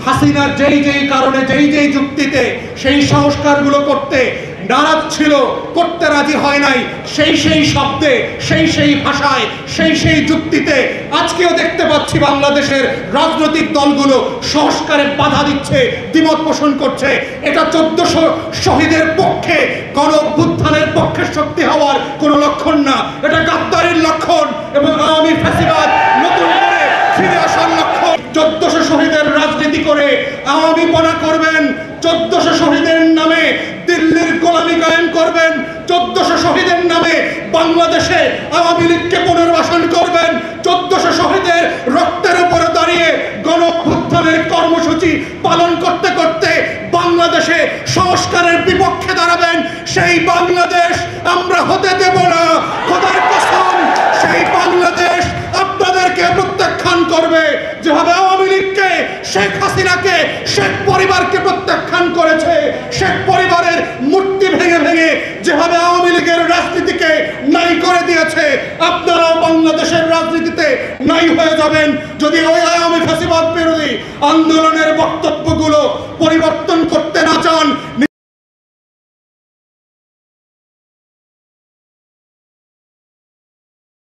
হাসিনা যেই যেই কারণে যেই যেই যুক্তিতে সেই সংস্কারগুলো করতে নারাজ ছিল, করতে রাজি হয় নাই, সেই সেই শব্দে সেই সেই ভাষায় সেই সেই যুক্তিতে আজকেও দেখতে পাচ্ছি বাংলাদেশের রাজনৈতিক দলগুলো সংস্কারে বাধা দিচ্ছে, দ্বিমত পোষণ করছে। এটা 1400 শহীদের পক্ষে, গণ অভ্যুত্থানের পক্ষে শক্তি হওয়ার কোনো লক্ষণ না, এটা গাদ্দারির লক্ষণ এবং আওয়ামী ফ্যাসিবাদ নতুন করে ফিরে আসার লক্ষণ। 1400 শহীদের রাজনীতি করে আওয়ামীপনা করবেন, 1400 শহীদের নামে দিল্লির গোলামি কায়েম করবেন, 1400 শহীদের নামে বাংলাদেশে আওয়ামী লীগকে পুনর্বাসন করবেন, 1400 শহীদের রক্তের উপরে দাঁড়িয়ে গণ অভ্যুত্থানের কর্মসূচি পালন করতে করতে বাংলাদেশে সংস্কারের বিপক্ষে দাঁড়াবেন। সেই বাংলাদেশ আমরা হতে দেব না, খোদার কসম। সেই বাংলাদেশ আপনাদেরকে প্রত্যাখ্যান করবে, যেভাবে আওয়ামী লীগকে, শেখ হাসিনাকে, শেখ পরিবারকে প্রত্যাখ্যান করেছে, শেখ পরিবারের মূর্তি ভেঙে ভেঙে যেভাবে আওয়ামী লীগের রাজনীতিকে নাই করে দিয়েছে, আপনারাও বাংলাদেশের রাজনীতিতে নাই হয়ে যাবেন যদি ওই আওয়ামী ফ্যাসিবাদ বিরোধী আন্দোলনের বক্তব্যগুলো পরিবর্তন করতে না চান।